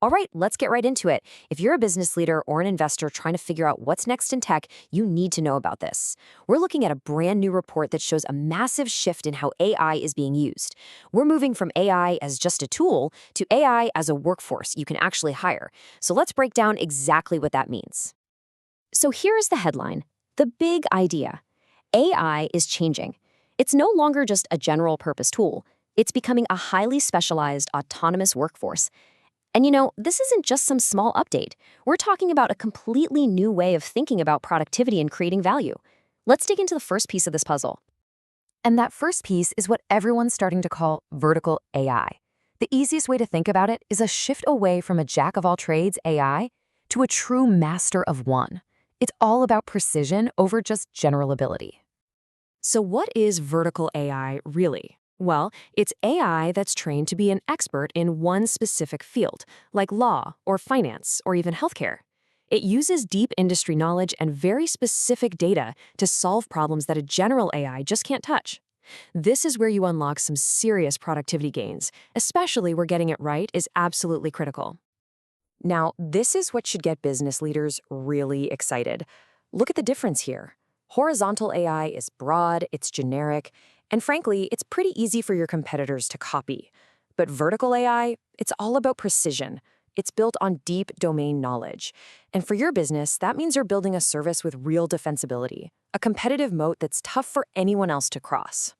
All right, let's get right into it. If you're a business leader or an investor trying to figure out what's next in tech, you need to know about this. We're looking at a brand new report that shows a massive shift in how AI is being used. We're moving from AI as just a tool to AI as a workforce you can actually hire. So let's break down exactly what that means. So here's the headline: the big idea. AI is changing. It's no longer just a general purpose tool. It's becoming a highly specialized autonomous workforce. And this isn't just some small update. We're talking about a completely new way of thinking about productivity and creating value. Let's dig into the first piece of this puzzle. And that first piece is what everyone's starting to call vertical AI. The easiest way to think about it is a shift away from a jack-of-all-trades AI to a true master of one. It's all about precision over just general ability. So what is vertical AI really? Well, it's AI that's trained to be an expert in one specific field, like law or finance or even healthcare. It uses deep industry knowledge and very specific data to solve problems that a general AI just can't touch. This is where you unlock some serious productivity gains, especially where getting it right is absolutely critical. Now, this is what should get business leaders really excited. Look at the difference here. Horizontal AI is broad, it's generic, and frankly, it's pretty easy for your competitors to copy. But vertical AI, it's all about precision. It's built on deep domain knowledge. And for your business, that means you're building a service with real defensibility, a competitive moat that's tough for anyone else to cross.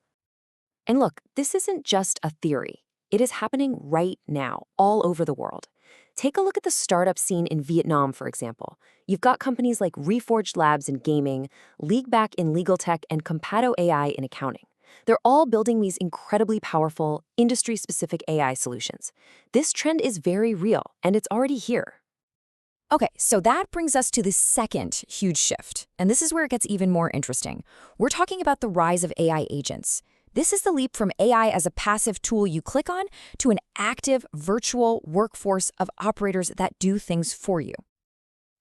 And look, this isn't just a theory. It is happening right now, all over the world. Take a look at the startup scene in Vietnam, for example. You've got companies like Reforged Labs in gaming, LeagueBack in legal tech, and Compato AI in accounting. They're all building these incredibly powerful, industry-specific AI solutions. This trend is very real, and it's already here. Okay, so that brings us to the second huge shift, and this is where it gets even more interesting. We're talking about the rise of AI agents. This is the leap from AI as a passive tool you click on to an active, virtual workforce of operators that do things for you.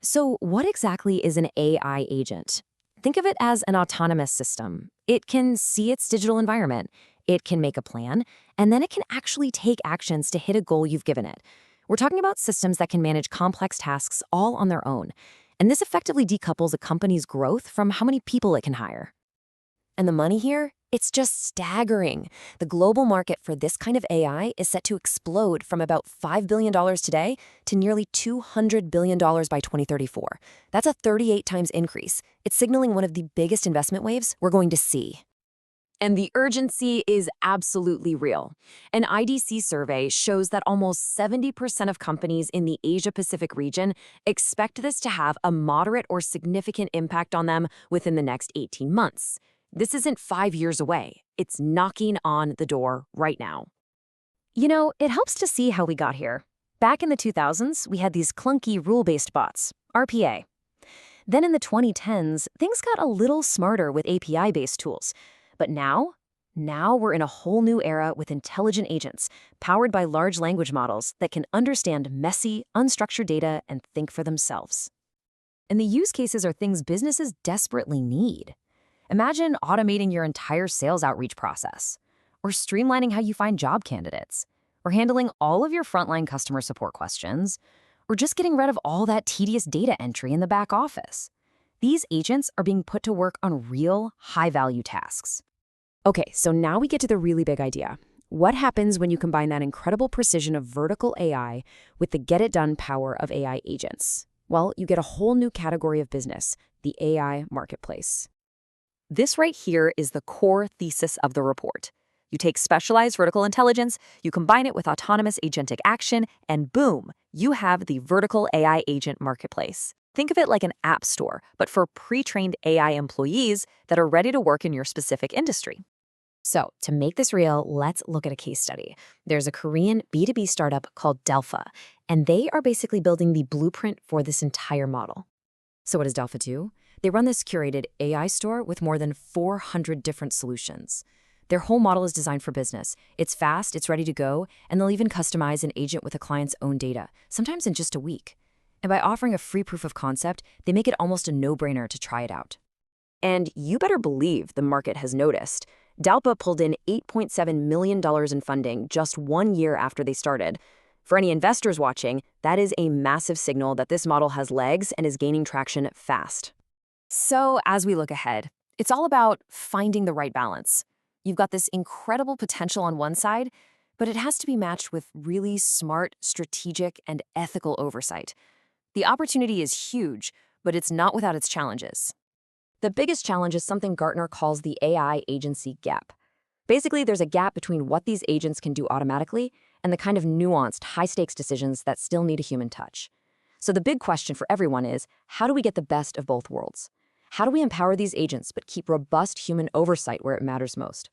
So what exactly is an AI agent? Think of it as an autonomous system. It can see its digital environment, it can make a plan, and then it can actually take actions to hit a goal you've given it. We're talking about systems that can manage complex tasks all on their own. And this effectively decouples a company's growth from how many people it can hire. And the money here? It's just staggering. The global market for this kind of AI is set to explode from about $5 billion today to nearly $200 billion by 2034. That's a 38 times increase. It's signaling one of the biggest investment waves we're going to see. And the urgency is absolutely real. An IDC survey shows that almost 70% of companies in the Asia-Pacific region expect this to have a moderate or significant impact on them within the next 18 months. This isn't 5 years away. It's knocking on the door right now. It helps to see how we got here. Back in the 2000s, we had these clunky rule-based bots, RPA. Then in the 2010s, things got a little smarter with API-based tools. But now we're in a whole new era with intelligent agents, powered by large language models that can understand messy, unstructured data and think for themselves. And the use cases are things businesses desperately need. Imagine automating your entire sales outreach process, or streamlining how you find job candidates, or handling all of your frontline customer support questions, or just getting rid of all that tedious data entry in the back office. These agents are being put to work on real, high-value tasks. Okay, so now we get to the really big idea. What happens when you combine that incredible precision of vertical AI with the get-it-done power of AI agents? Well, you get a whole new category of business, the AI marketplace. This right here is the core thesis of the report. You take specialized vertical intelligence, you combine it with autonomous agentic action, and boom, you have the vertical AI agent marketplace. Think of it like an app store, but for pre-trained AI employees that are ready to work in your specific industry. So, to make this real, let's look at a case study. There's a Korean B2B startup called Dalpha, and they are basically building the blueprint for this entire model. So what does Dalpha do? They run this curated AI store with more than 400 different solutions. Their whole model is designed for business. It's fast, it's ready to go, and they'll even customize an agent with a client's own data, sometimes in just a week. And by offering a free proof of concept, they make it almost a no-brainer to try it out. And you better believe the market has noticed. Dalpha pulled in $8.7 million in funding just 1 year after they started. For any investors watching, that is a massive signal that this model has legs and is gaining traction fast. So, as we look ahead, it's all about finding the right balance. You've got this incredible potential on one side, but it has to be matched with really smart, strategic, and ethical oversight. The opportunity is huge, but it's not without its challenges. The biggest challenge is something Gartner calls the AI agency gap. Basically, there's a gap between what these agents can do automatically and the kind of nuanced, high-stakes decisions that still need a human touch. So the big question for everyone is, how do we get the best of both worlds? How do we empower these agents but keep robust human oversight where it matters most?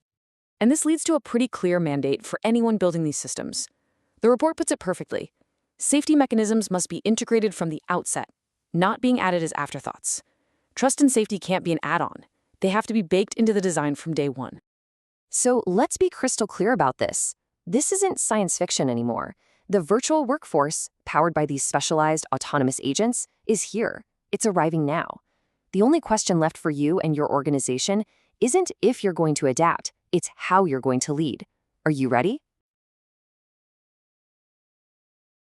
And this leads to a pretty clear mandate for anyone building these systems. The report puts it perfectly. Safety mechanisms must be integrated from the outset, not being added as afterthoughts. Trust and safety can't be an add-on. They have to be baked into the design from day one. So let's be crystal clear about this. This isn't science fiction anymore. The virtual workforce, powered by these specialized autonomous agents, is here. It's arriving now. The only question left for you and your organization isn't if you're going to adapt, it's how you're going to lead. Are you ready?